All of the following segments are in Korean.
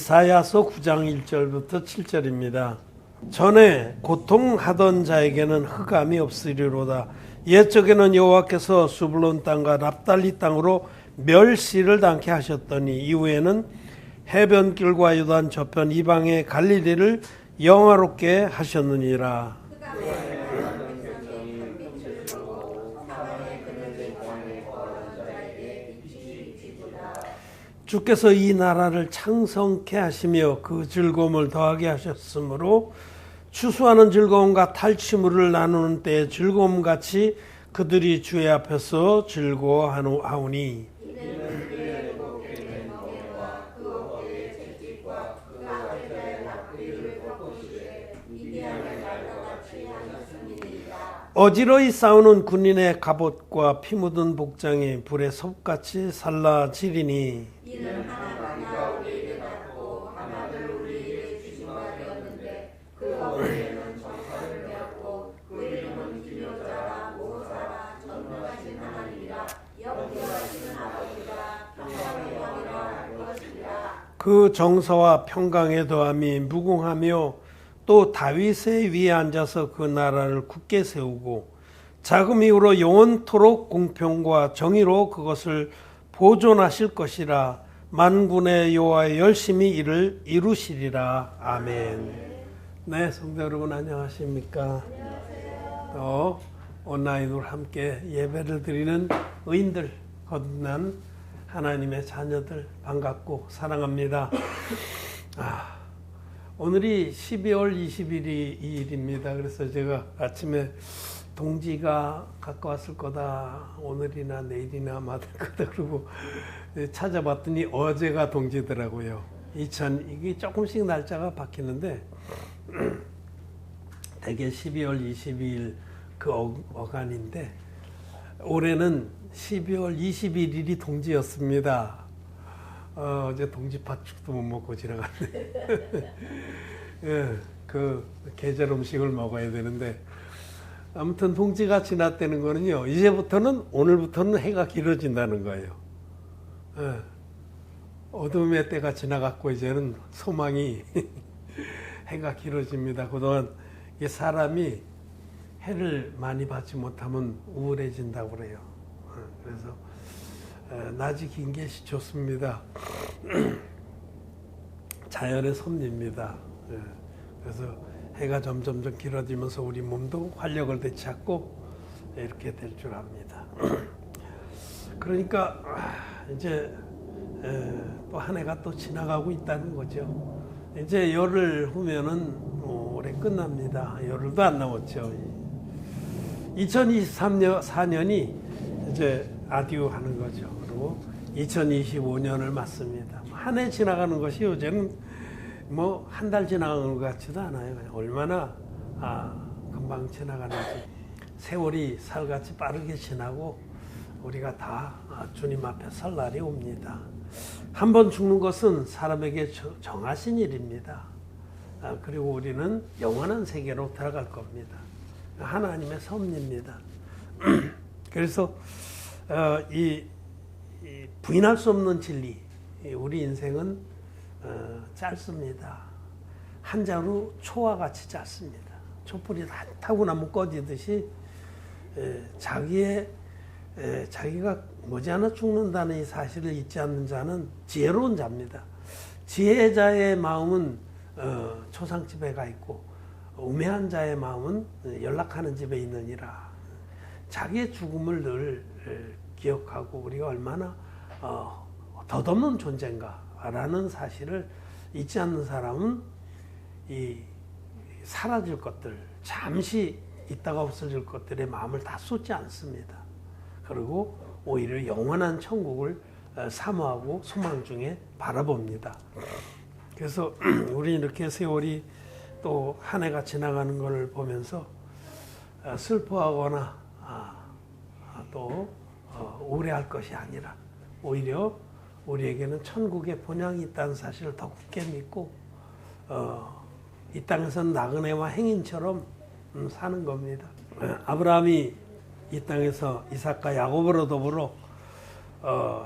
이사야서 9장 1절부터 7절입니다. 전에 고통하던 자에게는 흑암이 없으리로다. 옛적에는 여호와께서 수블론 땅과 납달리 땅으로 멸시를 당케 하셨더니 이후에는 해변길과 요단 저편 이방의 갈릴리를 영화롭게 하셨느니라. 주께서 이 나라를 창성케 하시며 그 즐거움을 더하게 하셨으므로 추수하는 즐거움과 탈취물을 나누는 때의 즐거움같이 그들이 주의 앞에서 즐거워하오니 어지러이 싸우는 군인의 갑옷과 피 묻은 복장이 불에 섭같이 살라지리니 이는 하나가 우리에게 닿고 하나를 우리에게 주신 바 되었는데 그 어디에는 정사를 배웠고 그 이름은 기묘자라 모사라 전능하신 하나님이라 영원하신 아버지라 평강의 왕이라 할 것이라. 그 정서와 평강의 더함이 무궁하며 또 다윗의 위에 앉아서 그 나라를 굳게 세우고 자금 이후로 영원토록 공평과 정의로 그것을 보존하실 것이라. 만군의 여호와의 열심히 이를 이루시리라. 아멘. 네, 성도 여러분 안녕하십니까? 또 온라인으로 함께 예배를 드리는 의인들, 거듭난 하나님의 자녀들 반갑고 사랑합니다. 오늘이 12월 20일입니다. 그래서 제가 아침에 동지가 가까웠을 거다. 오늘이나 내일이나 맞을 거다. 그러고 찾아봤더니 어제가 동지더라고요. 이게 조금씩 날짜가 바뀌는데 대개 12월 22일 그 어간인데 올해는 12월 21일이 동지였습니다. 어제 동지팥죽도 못 먹고 지나갔네. 예, 그 계절 음식을 먹어야 되는데 아무튼 동지가 지났다는 거는요. 이제부터는 오늘부터는 해가 길어진다는 거예요. 예, 어둠의 때가 지나갔고 이제는 소망이 해가 길어집니다. 그동안 사람이 해를 많이 받지 못하면 우울해진다고 그래요. 그래서 낮이 긴 게 좋습니다. 자연의 섭리입니다. 그래서 해가 점점 길어지면서 우리 몸도 활력을 되찾고 이렇게 될 줄 압니다. 그러니까 이제 또 한 해가 또 지나가고 있다는 거죠. 이제 열흘 후면은 올해 끝납니다. 열흘도 안 남았죠. 2023년이 이제 아디오 하는 거죠. 그리고 2025년을 맞습니다. 한 해 지나가는 것이 요새는 뭐 한 달 지나가는 것 같지도 않아요. 얼마나 금방 지나가는지. 세월이 살같이 빠르게 지나고 우리가 다 주님 앞에 설 날이 옵니다. 한 번 죽는 것은 사람에게 정하신 일입니다. 그리고 우리는 영원한 세계로 들어갈 겁니다. 하나님의 섭리입니다. 그래서 이 부인할 수 없는 진리, 우리 인생은 짧습니다. 한 자루 초와 같이 짧습니다. 촛불이 다 타고 나면 꺼지듯이 자기가 머지않아 죽는다는 이 사실을 잊지 않는 자는 지혜로운 자입니다. 지혜자의 마음은 초상집에 가 있고 우매한 자의 마음은 연락하는 집에 있느니라. 자기의 죽음을 늘 기억하고 우리가 얼마나 덧없는 존재인가라는 사실을 잊지 않는 사람은 이 사라질 것들, 잠시 있다가 없어질 것들의 마음을 다 쏟지 않습니다. 그리고 오히려 영원한 천국을 사모하고 소망 중에 바라봅니다. 그래서 우리 이렇게 세월이 또 한 해가 지나가는 것을 보면서 슬퍼하거나 또 우울해할 것이 아니라 오히려 우리에게는 천국의 본향이 있다는 사실을 더 굳게 믿고 이 땅에서는 나그네와 행인처럼 사는 겁니다. 아브라함이 이 땅에서 이삭과 야곱으로 더불어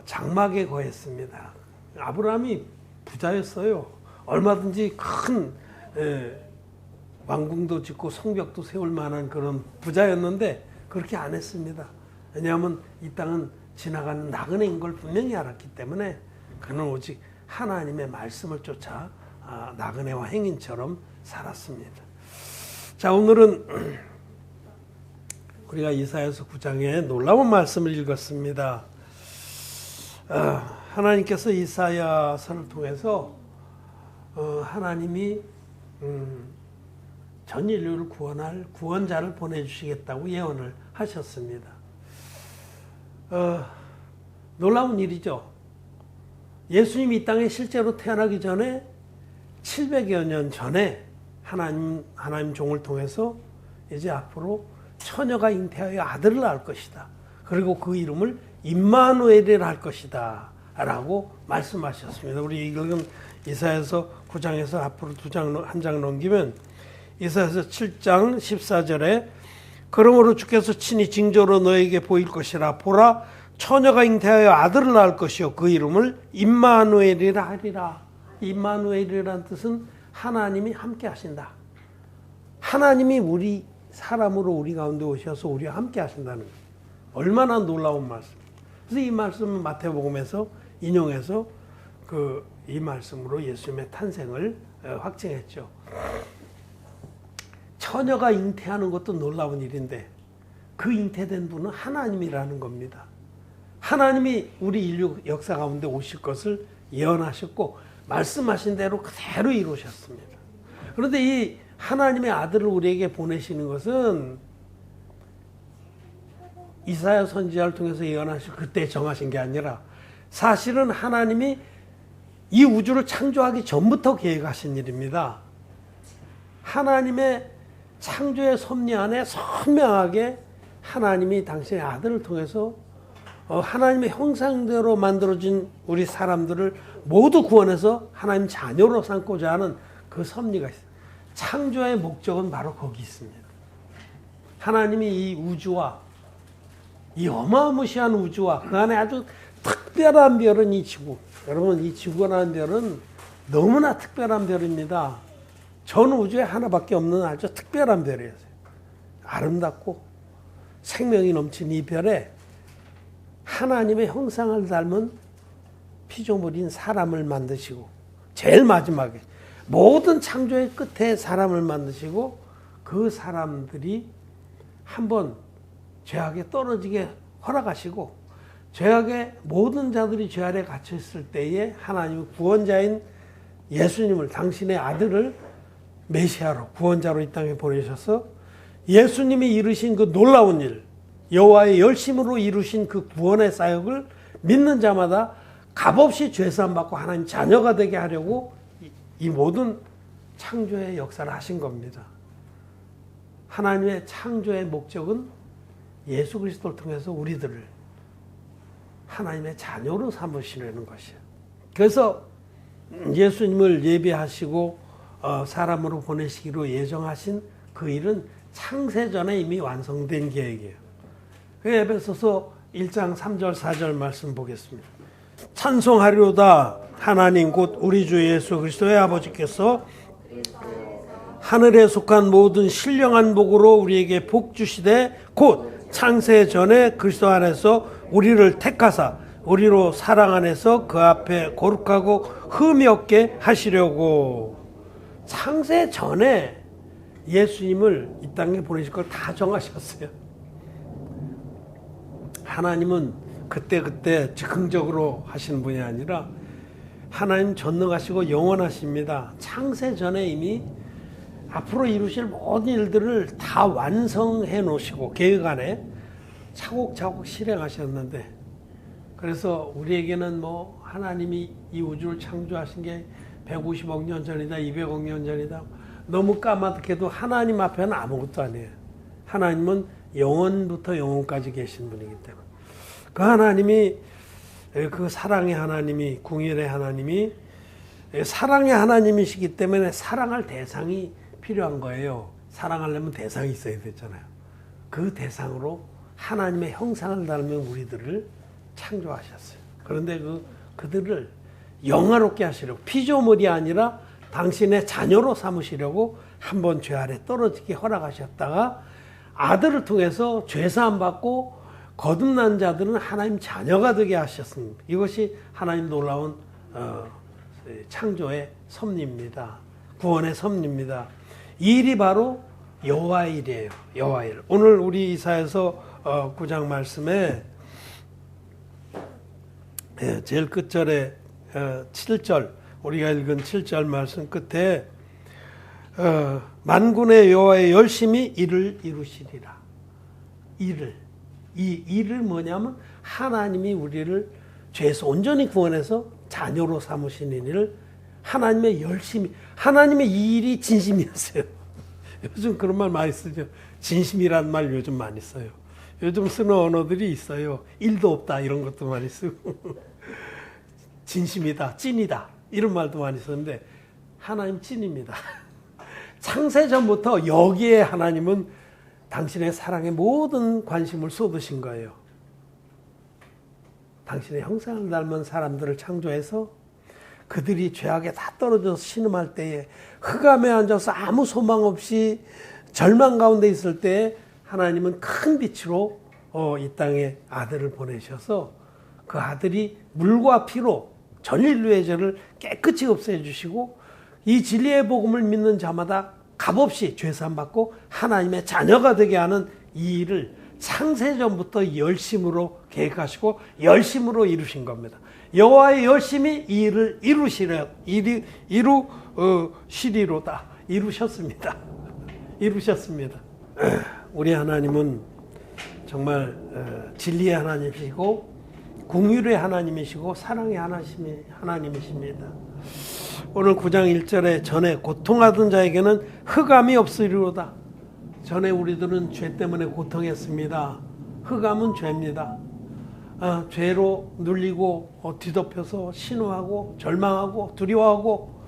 장막에 거했습니다. 아브라함이 부자였어요. 얼마든지 큰 왕궁도 짓고 성벽도 세울 만한 그런 부자였는데 그렇게 안 했습니다. 왜냐하면 이 땅은 지나가는 나그네인 걸 분명히 알았기 때문에 그는 오직 하나님의 말씀을 쫓아 나그네와 행인처럼 살았습니다. 자, 오늘은 우리가 이사야서 9장에 놀라운 말씀을 읽었습니다. 하나님께서 이사야서를 통해서 하나님이 전 인류를 구원할 구원자를 보내주시겠다고 예언을 하셨습니다. 놀라운 일이죠. 예수님이 이 땅에 실제로 태어나기 전에 700여 년 전에 하나님 종을 통해서 이제 앞으로 처녀가 잉태하여 아들을 낳을 것이다. 그리고 그 이름을 임마누엘이라 할 것이다. 라고 말씀하셨습니다. 우리 읽은 이사야서 9장에서 앞으로 한 장 넘기면 이사야서 7장 14절에 그러므로 주께서 친히 징조로 너에게 보일 것이라. 보라, 처녀가 잉태하여 아들을 낳을 것이요 그 이름을 임마누엘이라 하리라. 임마누엘이라는 뜻은 하나님이 함께 하신다. 하나님이 우리 사람으로 우리 가운데 오셔서 우리와 함께 하신다는 거예요. 얼마나 놀라운 말씀. 그래서 이 말씀은 마태복음에서 인용해서 이 말씀으로 예수님의 탄생을 확증했죠. 처녀가 잉태하는 것도 놀라운 일인데 그 잉태된 분은 하나님이라는 겁니다. 하나님이 우리 인류 역사 가운데 오실 것을 예언하셨고 말씀하신 대로 그대로 이루셨습니다. 그런데 이 하나님의 아들을 우리에게 보내시는 것은 이사야 선지자를 통해서 예언하시고 그때 정하신 게 아니라 사실은 하나님이 이 우주를 창조하기 전부터 계획하신 일입니다. 하나님의 창조의 섭리 안에 선명하게 하나님이 당신의 아들을 통해서 하나님의 형상대로 만들어진 우리 사람들을 모두 구원해서 하나님 자녀로 삼고자 하는 그 섭리가 있어요. 창조의 목적은 바로 거기 있습니다. 하나님이 이 우주와 이 어마무시한 우주와 그 안에 아주 특별한 별은 이 지구. 여러분, 이 지구라는 별은 너무나 특별한 별입니다. 전 우주에 하나밖에 없는 아주 특별한 별이에요. 아름답고 생명이 넘치는 이 별에 하나님의 형상을 닮은 피조물인 사람을 만드시고 제일 마지막에 모든 창조의 끝에 사람을 만드시고 그 사람들이 한번 죄악에 떨어지게 허락하시고 죄악의 모든 자들이 죄 아래 갇혀 있을 때에 하나님의 구원자인 예수님을 당신의 아들을 메시아로 구원자로 이 땅에 보내셔서 예수님이 이루신 그 놀라운 일 여호와의 열심으로 이루신 그 구원의 사역을 믿는 자마다 값없이 죄사함 받고 하나님 자녀가 되게 하려고 이 모든 창조의 역사를 하신 겁니다. 하나님의 창조의 목적은 예수 그리스도를 통해서 우리들을 하나님의 자녀로 삼으시려는 것이에요. 그래서 예수님을 예비하시고 사람으로 보내시기로 예정하신 그 일은 창세전에 이미 완성된 계획이에요. 그 에베소서 1장 3절 4절 말씀 보겠습니다. 찬송하리로다 하나님 곧 우리 주 예수 그리스도의 아버지께서 하늘에 속한 모든 신령한 복으로 우리에게 복 주시되 곧 창세 전에 그리스도 안에서 우리를 택하사 우리로 사랑 안에서 그 앞에 거룩하고 흠이 없게 하시려고. 창세 전에 예수님을 이 땅에 보내실 걸 다 정하셨어요. 하나님은 그때 즉흥적으로 하시는 분이 아니라 하나님 전능하시고 영원하십니다. 창세 전에 이미 앞으로 이루실 모든 일들을 다 완성해 놓으시고 계획 안에 차곡차곡 실행하셨는데, 그래서 우리에게는 뭐 하나님이 이 우주를 창조하신 게 150억 년 전이다 200억 년 전이다 너무 까맣게도 하나님 앞에는 아무것도 아니에요. 하나님은 영원부터 영원까지 계신 분이기 때문에 그 하나님이, 그 사랑의 하나님이, 궁일의 하나님이 사랑의 하나님이시기 때문에 사랑할 대상이 필요한 거예요. 사랑하려면 대상이 있어야 되잖아요. 그 대상으로 하나님의 형상을 닮은 우리들을 창조하셨어요. 그런데 그들을 영화롭게 하시려고, 피조물이 아니라 당신의 자녀로 삼으시려고 한번 죄 아래 떨어지게 허락하셨다가 아들을 통해서 죄사함 받고 거듭난 자들은 하나님 자녀가 되게 하셨습니다. 이것이 하나님 놀라운 창조의 섭리입니다. 구원의 섭리입니다. 이 일이 바로 여호와의 일이에요. 여호와의 일. 오늘 우리 이사야서 9장 말씀에 제일 끝절에 7절 우리가 읽은 7절 말씀 끝에 만군의 여호와의 열심히 일을 이루시리라. 이 일을 뭐냐면 하나님이 우리를 죄에서 온전히 구원해서 자녀로 삼으시는 일을 하나님의 열심히, 하나님의 이 일이 진심이었어요. 요즘 그런 말 많이 쓰죠. 진심이란 말 요즘 많이 써요. 요즘 쓰는 언어들이 있어요. 일도 없다 이런 것도 많이 쓰고 진심이다, 찐이다 이런 말도 많이 쓰는데 하나님 찐입니다. 창세전부터 여기에 하나님은 당신의 사랑에 모든 관심을 쏟으신 거예요. 당신의 형상을 닮은 사람들을 창조해서 그들이 죄악에 다 떨어져서 신음할 때에 흑암에 앉아서 아무 소망 없이 절망 가운데 있을 때에 하나님은 큰 빛으로 이 땅에 아들을 보내셔서 그 아들이 물과 피로 전 인류의 죄를 깨끗이 없애 주시고 이 진리의 복음을 믿는 자마다 값없이 죄사함 받고 하나님의 자녀가 되게 하는 이 일을 창세전부터 열심으로 계획하시고 열심으로 이루신 겁니다. 여호와의 열심히 이 일을 이루시리로다. 이루셨습니다. 이루셨습니다. 우리 하나님은 정말 진리의 하나님이시고 긍휼의 하나님이시고 사랑의 하나님이십니다. 오늘 9장 1절에 전에 고통하던 자에게는 흑암이 없으리로다. 전에 우리들은 죄 때문에 고통했습니다. 흑암은 죄입니다. 죄로 눌리고 뒤덮여서 신음하고 절망하고 두려워하고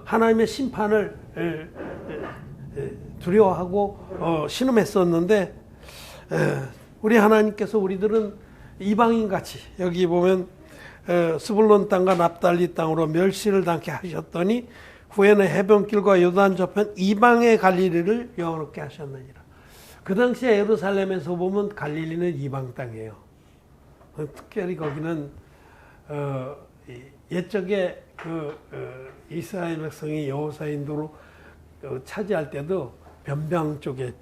하나님의 심판을 두려워하고 신음했었는데 우리 하나님께서 우리들은 이방인같이 여기 보면 스불론 땅과 납달리 땅으로 멸시를 당케 하셨더니 후에는 해변길과 요단 저편 이방의 갈릴리를 영원롭게 하셨느니라. 그 당시에 예루살렘에서 보면 갈릴리는 이방 땅이에요. 특별히 거기는 옛적에 이스라엘 백성이 여호수아 인도로 차지할 때도 변방 쪽에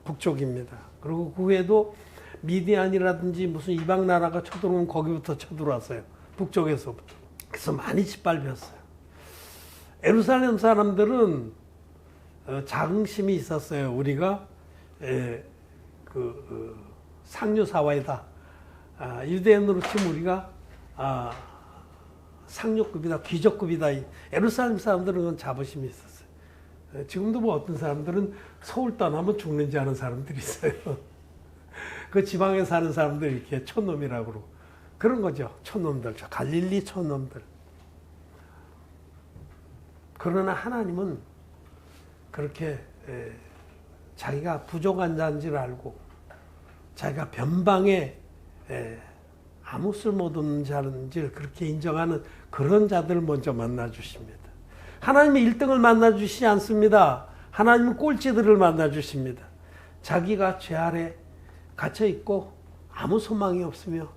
북쪽입니다. 그리고 그 후에도 미디안이라든지 무슨 이방 나라가 쳐들어오면 거기부터 쳐들어왔어요. 북쪽에서부터. 그래서 많이 짓밟혔어요. 예루살렘 사람들은 자긍심이 있었어요. 우리가 상류사회다. 유대인으로 치면 우리가 상류급이다, 귀족급이다. 예루살렘 사람들은 그건 자부심이 있었어요. 지금도 뭐 어떤 사람들은 서울 떠나면 죽는지 아는 사람들이 있어요. 그 지방에 사는 사람들 이렇게 촌놈이라고 그러고 그런 거죠. 촌놈들, 갈릴리 촌놈들. 그러나 하나님은 그렇게 자기가 부족한 자인 줄 알고 자기가 변방에 아무 쓸모없는 자인 줄 그렇게 인정하는 그런 자들을 먼저 만나주십니다. 하나님은 1등을 만나주시지 않습니다. 하나님은 꼴찌들을 만나주십니다. 자기가 죄 아래 갇혀있고 아무 소망이 없으며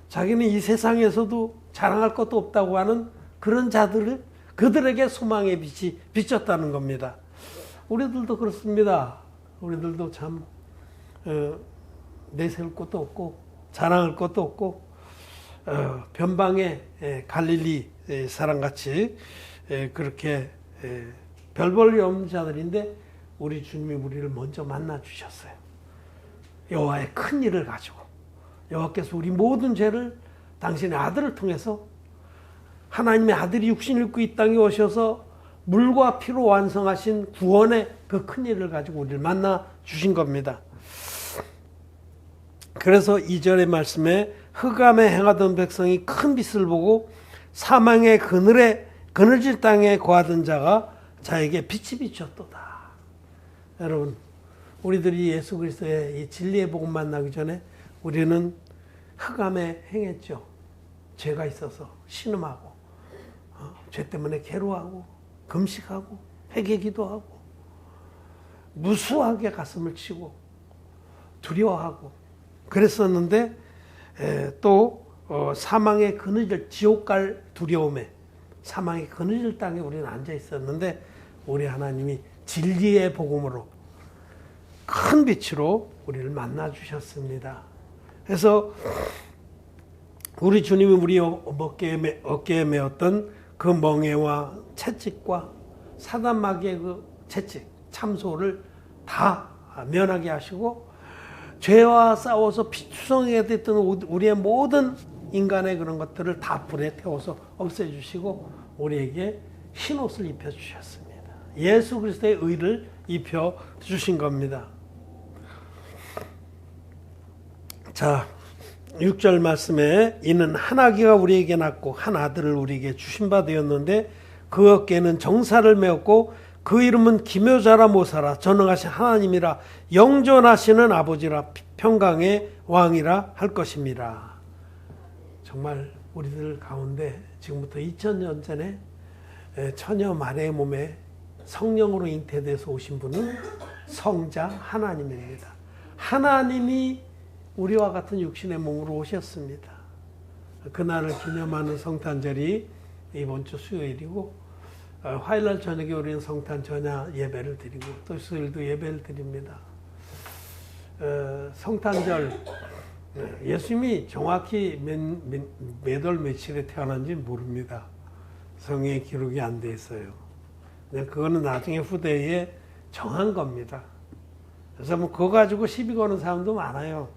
자기는 이 세상에서도 자랑할 것도 없다고 하는 그런 자들을 그들에게 소망의 빛이 비쳤다는 겁니다. 우리들도 그렇습니다. 우리들도 참 내세울 것도 없고 자랑할 것도 없고 변방의 갈릴리 사람같이 그렇게 별 볼일 없는 자들인데 우리 주님이 우리를 먼저 만나 주셨어요. 여호와의 큰 일을 가지고 여호와께서 우리 모든 죄를 당신의 아들을 통해서 하나님의 아들이 육신을 입고 이 땅에 오셔서 물과 피로 완성하신 구원의 그 큰 일을 가지고 우리를 만나 주신 겁니다. 그래서 2절의 말씀에 흑암에 행하던 백성이 큰 빛을 보고 사망의 그늘질 땅에 거하던 자가 자에게 빛이 비쳤도다. 여러분, 우리들이 예수 그리스도의 이 진리의 복음 만나기 전에 우리는 흑암에 행했죠. 죄가 있어서 신음하고 죄 때문에 괴로워하고 금식하고 회개기도하고 무수하게 가슴을 치고 두려워하고 그랬었는데 또 사망의 그늘질 지옥 갈 두려움에 사망의 그늘질 땅에 우리는 앉아 있었는데 우리 하나님이 진리의 복음으로 큰 빛으로 우리를 만나 주셨습니다. 그래서 우리 주님이 우리 어깨에 메었던 그 멍에와 채찍과 사단 마귀의 그 채찍 참소를 다 면하게 하시고 죄와 싸워서 피투성이가 됐던 우리의 모든 인간의 그런 것들을 다 불에 태워서 없애주시고 우리에게 흰 옷을 입혀주셨습니다. 예수 그리스도의 의를 입혀주신 겁니다. 자, 6절 말씀에 이는 한 아기가 우리에게 낳고 한 아들을 우리에게 주신 바 되었는데 그 어깨에는 정사를 메었고 그 이름은 기묘자라 모사라 전능하신 하나님이라 영존하시는 아버지라 평강의 왕이라 할 것입니다. 정말 우리들 가운데 지금부터 2000년 전에 처녀 마리아의 몸에 성령으로 잉태돼서 오신 분은 성자 하나님입니다. 하나님이 우리와 같은 육신의 몸으로 오셨습니다. 그날을 기념하는 성탄절이 이번 주 수요일이고 화요일날 저녁에 우리는 성탄 전야 예배를 드리고 또 수요일도 예배를 드립니다. 성탄절 예수님이 정확히 몇 월 며칠에 태어난지 모릅니다. 성경에 기록이 안 돼 있어요. 그거는 나중에 후대에 정한 겁니다. 그래서 뭐 그거 가지고 시비 거는 사람도 많아요.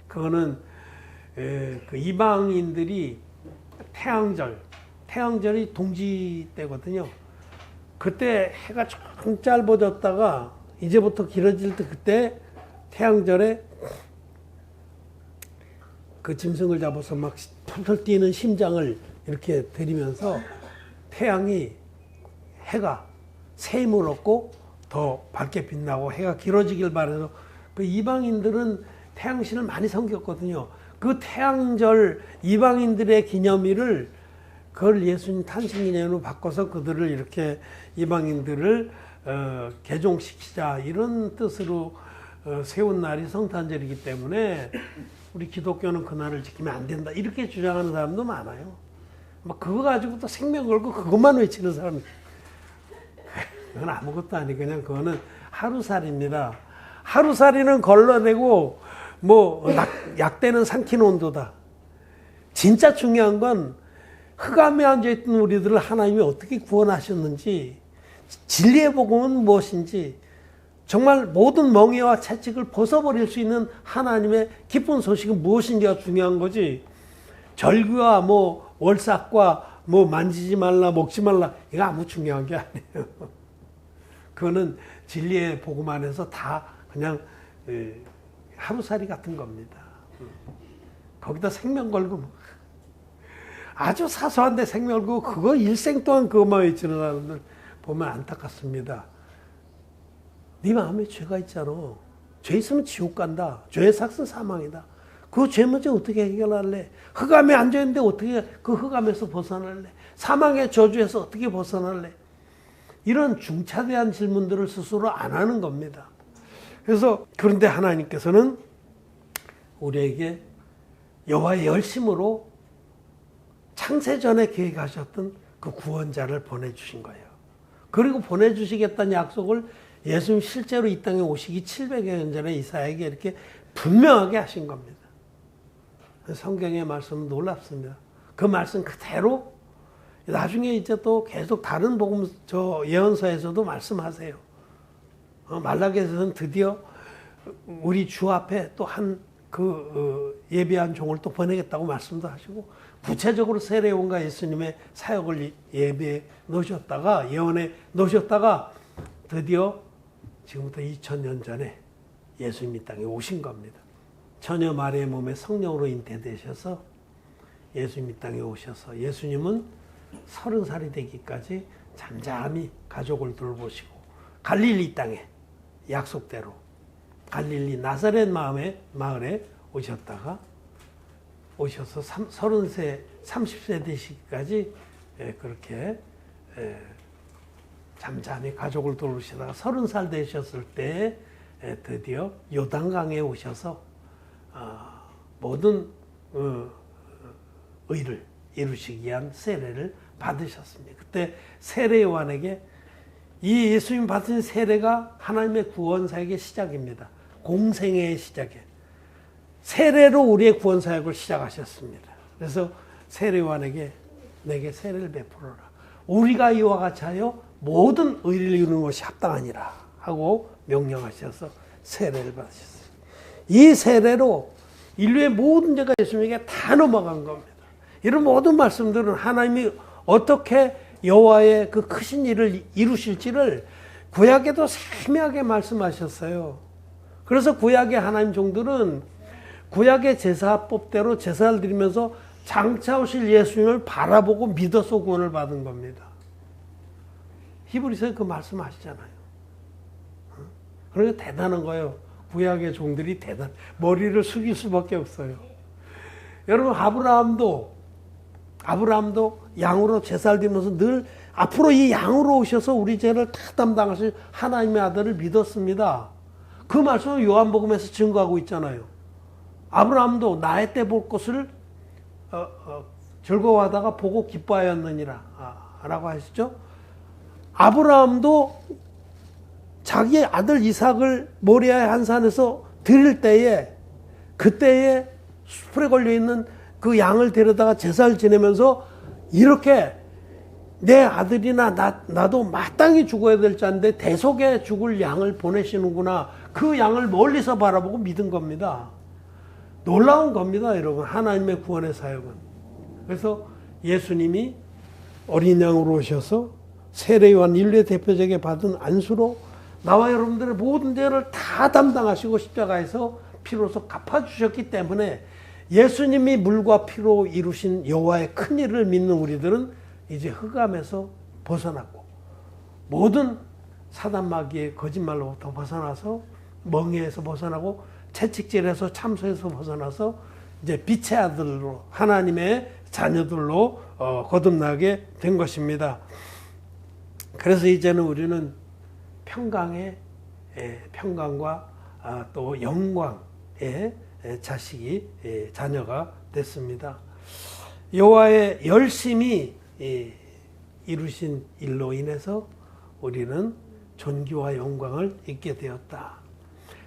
그거는 그 이방인들이 태양절이 동지 때거든요. 그때 해가 좀 짧아졌다가 이제부터 길어질 때 그때 태양절에 그 짐승을 잡아서 막 털털 뛰는 심장을 이렇게 들이면서 해가 새 힘을 얻고 더 밝게 빛나고 해가 길어지길 바라서 그 이방인들은 태양신을 많이 섬겼거든요. 그 태양절 이방인들의 기념일을 그걸 예수님 탄생기념으로 바꿔서 그들을 이렇게 이방인들을 개종시키자 이런 뜻으로 세운 날이 성탄절이기 때문에 우리 기독교는 그날을 지키면 안 된다 이렇게 주장하는 사람도 많아요. 막 그거 가지고 또 생명 걸고 그것만 외치는 사람이 그건 아무것도 아니 그냥 그거는 하루살이입니다. 하루살이는 걸러내고 뭐 약대는 삼키는 온도다. 진짜 중요한 건 흑암에 앉아있던 우리들을 하나님이 어떻게 구원하셨는지 진리의 복음은 무엇인지 정말 모든 멍에와 채찍을 벗어버릴 수 있는 하나님의 기쁜 소식은 무엇인지가 중요한 거지. 절규와 뭐 월삭과 뭐 만지지 말라 먹지 말라 이거 아무 중요한 게 아니에요. 그거는 진리의 복음 안에서 다 그냥 하루살이 같은 겁니다. 거기다 생명 걸고 아주 사소한데 생명 걸고 그거 일생 동안 그것만 외치는 사람들 보면 안타깝습니다. 네 마음에 죄가 있잖아. 죄 있으면 지옥 간다. 죄의 삭은 사망이다. 그 죄 문제 어떻게 해결할래? 흑암에 앉아있는데 어떻게 그 흑암에서 벗어날래? 사망의 저주에서 어떻게 벗어날래? 이런 중차대한 질문들을 스스로 안 하는 겁니다. 그래서 그런데 하나님께서는 우리에게 여호와의 열심으로 창세전에 계획하셨던 그 구원자를 보내주신 거예요. 그리고 보내주시겠다는 약속을 예수님 실제로 이 땅에 오시기 700여 년 전에 이사야에게 이렇게 분명하게 하신 겁니다. 성경의 말씀은 놀랍습니다. 그 말씀 그대로 나중에 이제 또 계속 다른 복음 예언서에서도 말씀하세요. 말라기에서는 드디어 우리 주 앞에 또 한 예비한 종을 또 보내겠다고 말씀도 하시고 구체적으로 세례요한과 예수님의 사역을 예비해 놓으셨다가 예언해 놓으셨다가 드디어 지금부터 2000년 전에 예수님이 땅에 오신 겁니다. 처녀 마리아의 몸에 성령으로 잉태되셔서 예수님이 땅에 오셔서 예수님은 30살이 되기까지 잠잠히 가족을 돌보시고 갈릴리 땅에 약속대로 갈릴리 나사렛 마을에 오셔서 30세 30세 되시기까지 그렇게 잠잠히 가족을 돌보시다가 30살 되셨을 때 드디어 요단강에 오셔서 모든 의를 이루시기 위한 세례를 받으셨습니다. 그때 세례 요한에게 이 예수님 받으신 세례가 하나님의 구원 사역의 시작입니다. 공생애의 시작이에요. 세례로 우리의 구원 사역을 시작하셨습니다. 그래서 세례 요한에게 내게 세례를 베풀어라. 우리가 이와 같이 하여 모든 의를 이루는 것이 합당하니라 하고 명령하셔서 세례를 받으셨어요. 이 세례로 인류의 모든 죄가 예수님에게 다 넘어간 겁니다. 이런 모든 말씀들은 하나님이 어떻게 여호와의 그 크신 일을 이루실지를 구약에도 세밀하게 말씀하셨어요. 그래서 구약의 하나님 종들은 구약의 제사법대로 제사를 드리면서 장차 오실 예수님을 바라보고 믿어서 구원을 받은 겁니다. 히브리서에 그 말씀하시잖아요. 그러니까 대단한 거예요. 구약의 종들이 머리를 숙일 수밖에 없어요. 여러분 아브라함도 양으로 제사를 드리면서 늘 앞으로 이 양으로 오셔서 우리 죄를 다 담당하실 하나님의 아들을 믿었습니다. 그 말씀을 요한복음에서 증거하고 있잖아요. 아브라함도 나의 때 볼 것을 즐거워하다가 보고 기뻐하였느니라 라고 하시죠. 아브라함도 자기 아들 이삭을 모리아의 한 산에서 드릴 때에 그때에 숲에 걸려있는 그 양을 데려다가 제사를 지내면서 이렇게 내 아들이나 나도 마땅히 죽어야 될 자인데 대속에 죽을 양을 보내시는구나. 그 양을 멀리서 바라보고 믿은 겁니다. 놀라운 겁니다, 여러분. 하나님의 구원의 사역은. 그래서 예수님이 어린 양으로 오셔서 세례요한 인류의 대표적에 받은 안수로 나와 여러분들의 모든 죄를 다 담당하시고 십자가에서 피로서 갚아주셨기 때문에 예수님이 물과 피로 이루신 여호와의 큰 일을 믿는 우리들은 이제 흑암에서 벗어났고 모든 사단 마귀의 거짓말로부터 벗어나서 멍에에서 벗어나고 채찍질에서 참소에서 벗어나서 이제 빛의 아들로 하나님의 자녀들로 거듭나게 된 것입니다. 그래서 이제는 우리는 평강과 또 영광의 자녀가 됐습니다. 여호와의 열심히 이루신 일로 인해서 우리는 존귀와 영광을 잊게 되었다.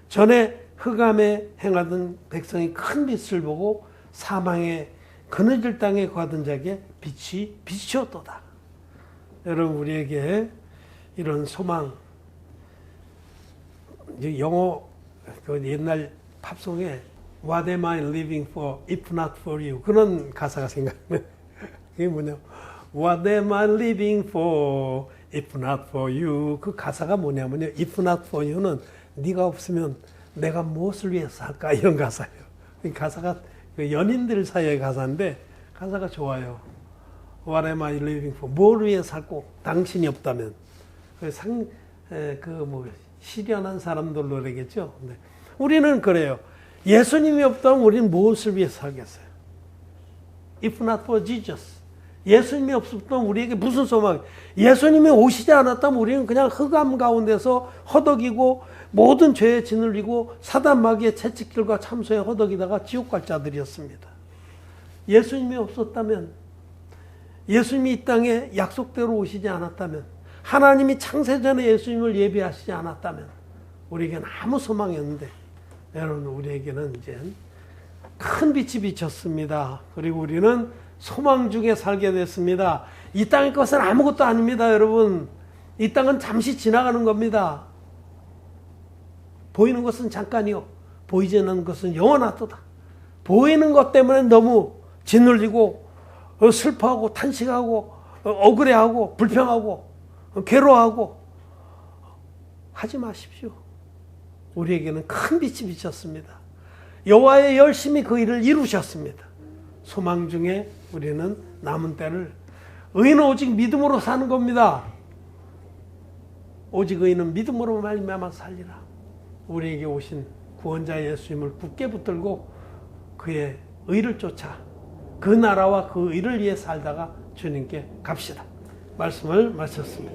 전에 흑암에 행하던 백성이 큰 빛을 보고 사망의 그늘질 땅에 거하던 자에게 빛이 비추었도다. 여러분, 우리에게 이런 소망, 영어 그 옛날 팝송에 What am I living for if not for you? 그런 가사가 생각나요. 그게 뭐냐? What am I living for if not for you? 그 가사가 뭐냐면요. If not for you는 네가 없으면 내가 무엇을 위해서 살까? 이런 가사예요. 이 가사가 연인들 사이의 가사인데 가사가 좋아요. What am I living for? 뭘 위해 살고 당신이 없다면. 시련한 사람들 노래겠죠. 네. 우리는 그래요. 예수님이 없다면 우리는 무엇을 위해 살겠어요? If not for Jesus. 예수님이 없었다면 우리에게 무슨 소망? 예수님이 오시지 않았다면 우리는 그냥 흑암 가운데서 허덕이고 모든 죄에 짓눌리고 사단 마귀의 채찍질과 참소에 허덕이다가 지옥 갈 자들이었습니다. 예수님이 없었다면, 예수님이 이 땅에 약속대로 오시지 않았다면, 하나님이 창세전에 예수님을 예비하시지 않았다면 우리에게는 아무 소망이 없는데, 여러분, 우리에게는 이제 큰 빛이 비쳤습니다. 그리고 우리는 소망 중에 살게 됐습니다. 이 땅의 것은 아무것도 아닙니다, 여러분. 이 땅은 잠시 지나가는 겁니다. 보이는 것은 잠깐이요, 보이지 않는 것은 영원하도다. 보이는 것 때문에 너무 짓눌리고 슬퍼하고 탄식하고 억울해하고 불평하고 괴로워하고 하지 마십시오. 우리에게는 큰 빛이 비쳤습니다. 여호와의 열심히 그 일을 이루셨습니다. 소망 중에 우리는 남은 때를, 의인은 오직 믿음으로 사는 겁니다. 오직 의인은 믿음으로 말미암아 살리라. 우리에게 오신 구원자 예수님을 굳게 붙들고 그의 의를 쫓아 그 나라와 그 의를 위해 살다가 주님께 갑시다. 말씀을 마쳤습니다.